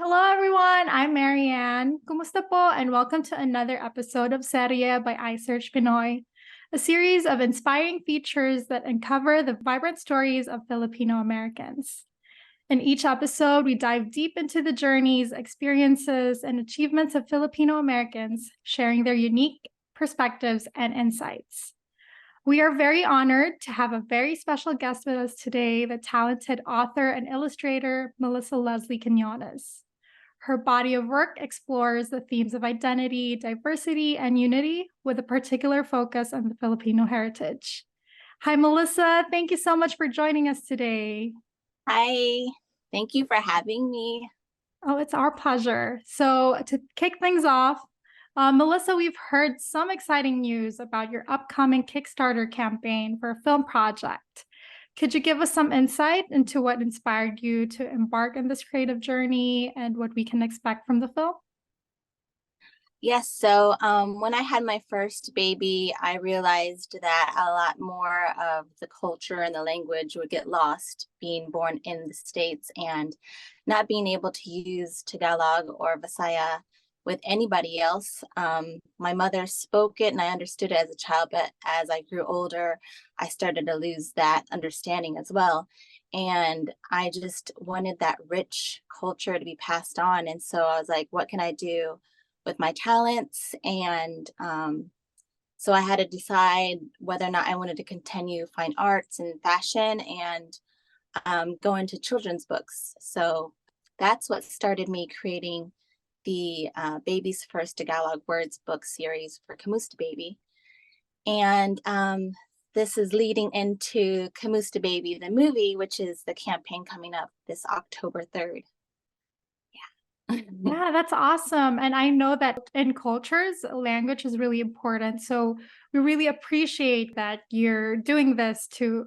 Hello everyone, I'm Marianne. Kumusta po and welcome to another episode of Serye by iSearchPinoy, a series of inspiring features that uncover the vibrant stories of Filipino Americans. In each episode, we dive deep into the journeys, experiences, and achievements of Filipino Americans, sharing their unique perspectives and insights. We are very honored to have a very special guest with us today, the talented author and illustrator, Melissa Leslie-Quinones. Her body of work explores the themes of identity, diversity, and unity with a particular focus on the Filipino heritage. Hi, Melissa. Thank you so much for joining us today. Hi, thank you for having me. Oh, it's our pleasure. So, to kick things off, Melissa, we've heard some exciting news about your upcoming Kickstarter campaign for a film project. Could you give us some insight into what inspired you to embark on this creative journey and what we can expect from the film? Yes, so when I had my first baby, I realized that a lot more of the culture and the language would get lost being born in the States and not being able to use Tagalog or Visaya with anybody else. My mother spoke it and I understood it as a child, but as I grew older, I started to lose that understanding as well. And I just wanted that rich culture to be passed on. And so I was like, what can I do with my talents? And so I had to decide whether or not I wanted to continue fine arts and fashion and go into children's books. So that's what started me creating the Baby's First Tagalog Words book series for Kumusta Baby. And this is leading into Kumusta Baby, the movie, which is the campaign coming up this October 3rd. Yeah. Yeah, that's awesome. And I know that in cultures, language is really important. So we really appreciate that you're doing this to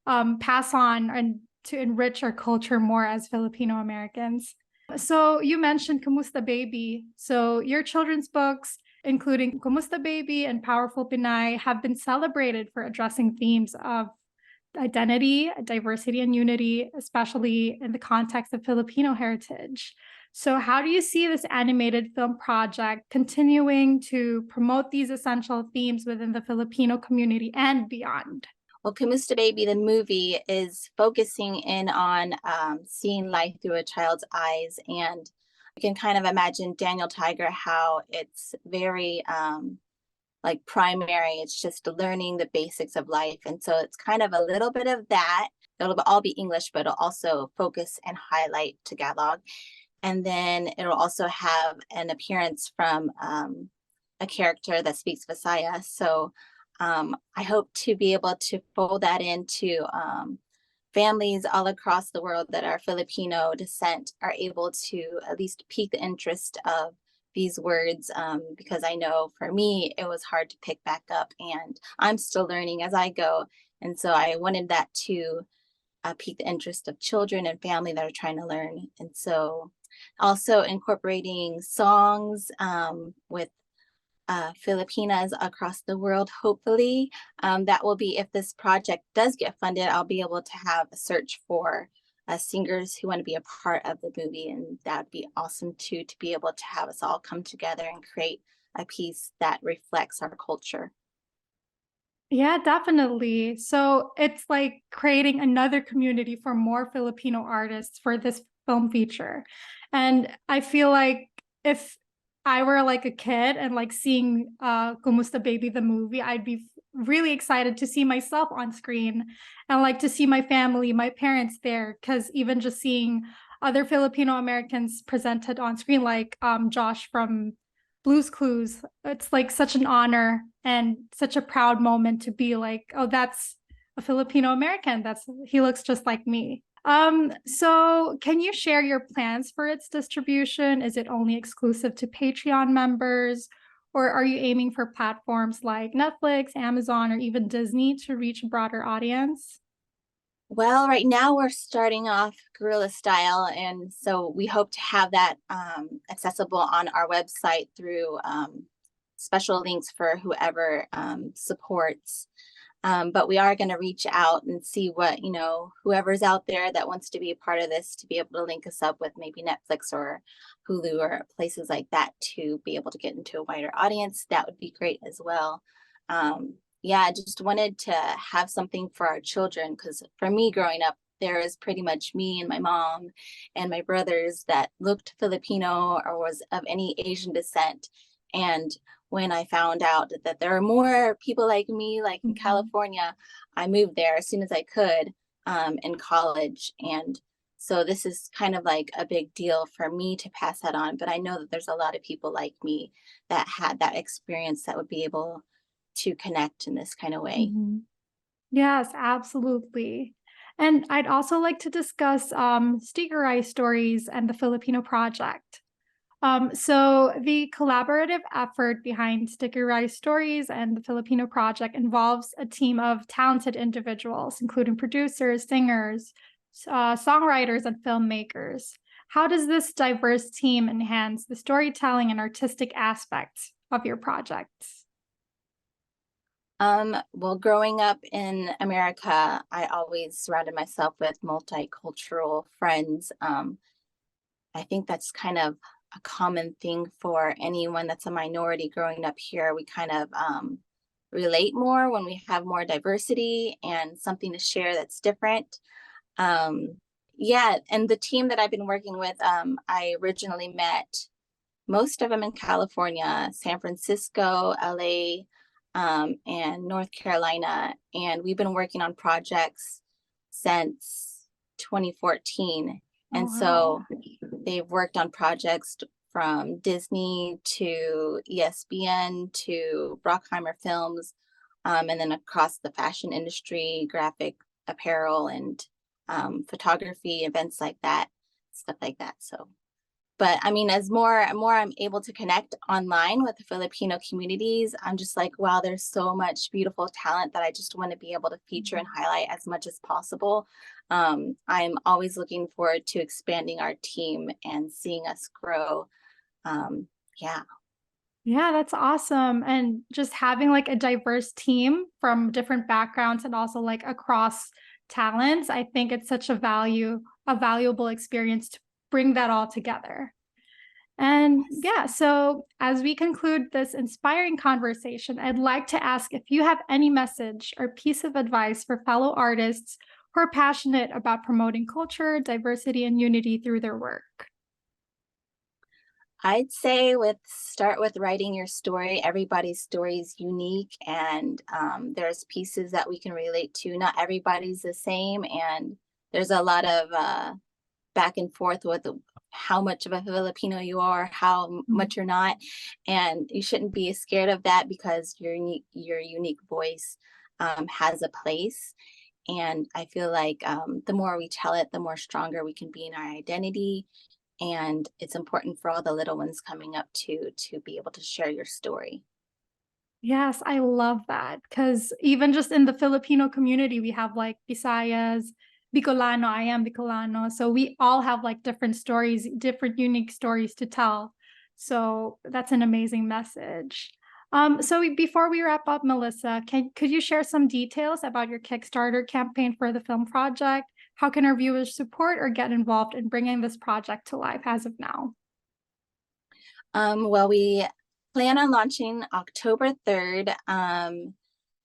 pass on and to enrich our culture more as Filipino Americans. So you mentioned Kumusta Baby. So your children's books, including Kumusta Baby and Powerful Pinay, have been celebrated for addressing themes of identity, diversity, and unity, especially in the context of Filipino heritage. So, how do you see this animated film project continuing to promote these essential themes within the Filipino community and beyond? Well, Kumusta Baby, the movie, is focusing in on seeing life through a child's eyes. And you can kind of imagine Daniel Tiger, how it's very like primary. It's just learning the basics of life. And so it's kind of a little bit of that. It'll all be English, but it'll also focus and highlight Tagalog. And then it'll also have an appearance from a character that speaks Visaya. So I hope to be able to fold that into families all across the world that are Filipino descent are able to at least pique the interest of these words, because I know for me it was hard to pick back up and I'm still learning as I go. And so I wanted that to pique the interest of children and family that are trying to learn. And so also incorporating songs with Filipinas across the world, hopefully. That will be, if this project does get funded, I'll be able to have a search for singers who want to be a part of the movie. And that'd be awesome too, to be able to have us all come together and create a piece that reflects our culture. Yeah, definitely. So it's like creating another community for more Filipino artists for this film feature. And I feel like if I were like a kid and like seeing Kumusta Baby the movie, I'd be really excited to see myself on screen and like to see my family, my parents there. Because even just seeing other Filipino Americans presented on screen, like Josh from Blue's Clues, it's like such an honor and such a proud moment to be like, oh, that's a Filipino American. He looks just like me. So can you share your plans for its distribution? Is it only exclusive to Patreon members, or are you aiming for platforms like Netflix, Amazon, or even Disney to reach a broader audience? Well, right now we're starting off guerrilla style, and so we hope to have that accessible on our website through special links for whoever supports. But we are going to reach out and see what, whoever's out there that wants to be a part of this, to be able to link us up with maybe Netflix or Hulu or places like that to be able to get into a wider audience. That would be great as well. Yeah, I just wanted to have something for our children, because for me growing up, there was pretty much me and my mom and my brothers that looked Filipino or was of any Asian descent. And when I found out that there are more people like me, like in California, I moved there as soon as I could in college. And so this is kind of like a big deal for me to pass that on. But I know that there's a lot of people like me that had that experience that would be able to connect in this kind of way. Mhm. Yes, absolutely. And I'd also like to discuss Sticker Eye Stories and the Filipino Project. So the collaborative effort behind Sticker Rise Stories and the Filipino Project involves a team of talented individuals, including producers, singers, songwriters, and filmmakers. How does this diverse team enhance the storytelling and artistic aspects of your projects? Well, growing up in America, I always surrounded myself with multicultural friends. I think that's kind of a common thing for anyone that's a minority growing up here. We kind of relate more when we have more diversity and something to share that's different. Um, yeah, and the team that I've been working with, I originally met most of them in California, San Francisco, LA, and North Carolina. And we've been working on projects since 2014. Oh, And wow. so they've worked on projects from Disney to ESPN to Brockheimer Films, and then across the fashion industry, graphic apparel, and photography, events like that, stuff like that. So but I mean, as more and more I'm able to connect online with the Filipino communities, I'm just like, wow, there's so much beautiful talent that I just want to be able to feature and highlight as much as possible. I'm always looking forward to expanding our team and seeing us grow. Yeah. Yeah, that's awesome. And just having like a diverse team from different backgrounds and also like across talents, I think it's such a valuable experience to bring that all together. And Yes. yeah, so as we conclude this inspiring conversation, I'd like to ask if you have any message or piece of advice for fellow artists who are passionate about promoting culture, diversity, and unity through their work. I'd say with start with writing your story. Everybody's story is unique, and there's pieces that we can relate to. Not everybody's the same, and there's a lot of back and forth with how much of a Filipino you are, how much you're not, and you shouldn't be scared of that, because your unique voice has a place. And I feel like the more we tell it, the more stronger we can be in our identity. And it's important for all the little ones coming up to be able to share your story. Yes, I love that because even just in the Filipino community, we have like Visayas, Bicolano, I am Bicolano. So we all have like different stories, different unique stories to tell. So that's an amazing message. Before we wrap up, Melissa, could you share some details about your Kickstarter campaign for the film project? How can our viewers support or get involved in bringing this project to life as of now? Well, we plan on launching October 3rd.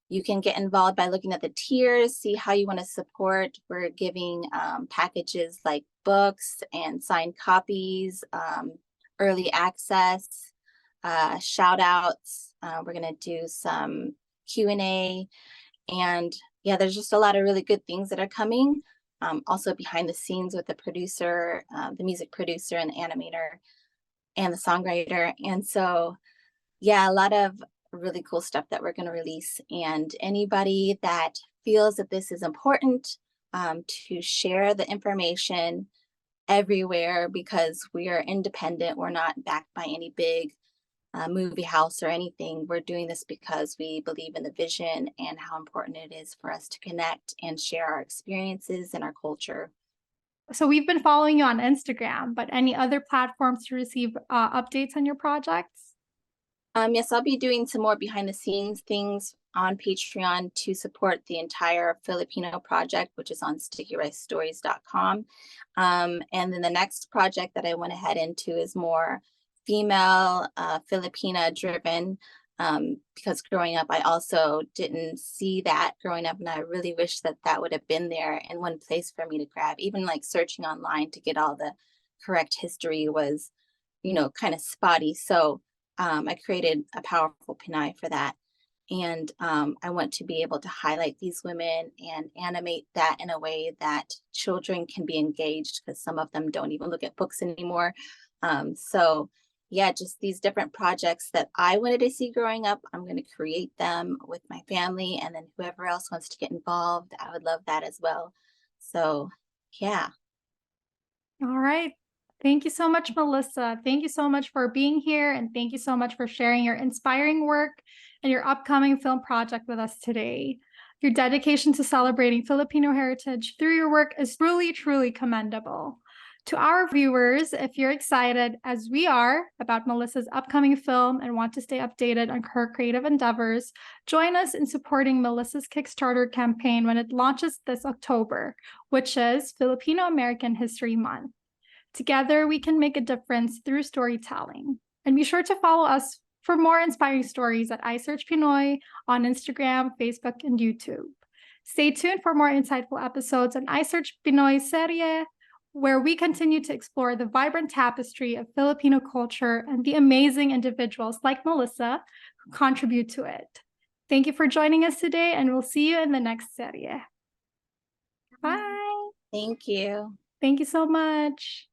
You can get involved by looking at the tiers, see how you want to support. We're giving packages like books and signed copies, early access, shout outs. We're going to do some Q&A. And yeah, there's just a lot of really good things that are coming. Also behind the scenes with the producer, the music producer and the animator and the songwriter. And so, yeah, a lot of really cool stuff that we're going to release. And anybody that feels that this is important, to share the information everywhere, because we are independent. We're not backed by any big movie house or anything. We're doing this because we believe in the vision and how important it is for us to connect and share our experiences and our culture. So we've been following you on Instagram, but any other platforms to receive updates on your projects? Yes, I'll be doing some more behind the scenes things on Patreon to support the entire Filipino project, which is on stickyricestories.com. And then the next project that I went ahead into is more female Filipina driven. Because growing up, I also didn't see that growing up, and I really wish that that would have been there in one place for me to grab. Even like searching online to get all the correct history was, kind of spotty. So I created a powerful Pinay for that. And I want to be able to highlight these women and animate that in a way that children can be engaged, because some of them don't even look at books anymore. So, yeah, just these different projects that I wanted to see growing up, I'm going to create them with my family. And then whoever else wants to get involved, I would love that as well. So, yeah. All right. Thank you so much, Melissa. Thank you so much for being here. And thank you so much for sharing your inspiring work and your upcoming film project with us today. Your dedication to celebrating Filipino heritage through your work is truly, truly commendable. To our viewers, if you're excited, as we are, about Melissa's upcoming film and want to stay updated on her creative endeavors, join us in supporting Melissa's Kickstarter campaign when it launches this October, which is Filipino American History Month. Together, we can make a difference through storytelling. And be sure to follow us for more inspiring stories at iSearchPinoy on Instagram, Facebook, and YouTube. Stay tuned for more insightful episodes on iSearchPinoy Serye, where we continue to explore the vibrant tapestry of Filipino culture and the amazing individuals like Melissa who contribute to it. Thank you for joining us today, and we'll see you in the next Serye. Bye. Thank you. Thank you so much.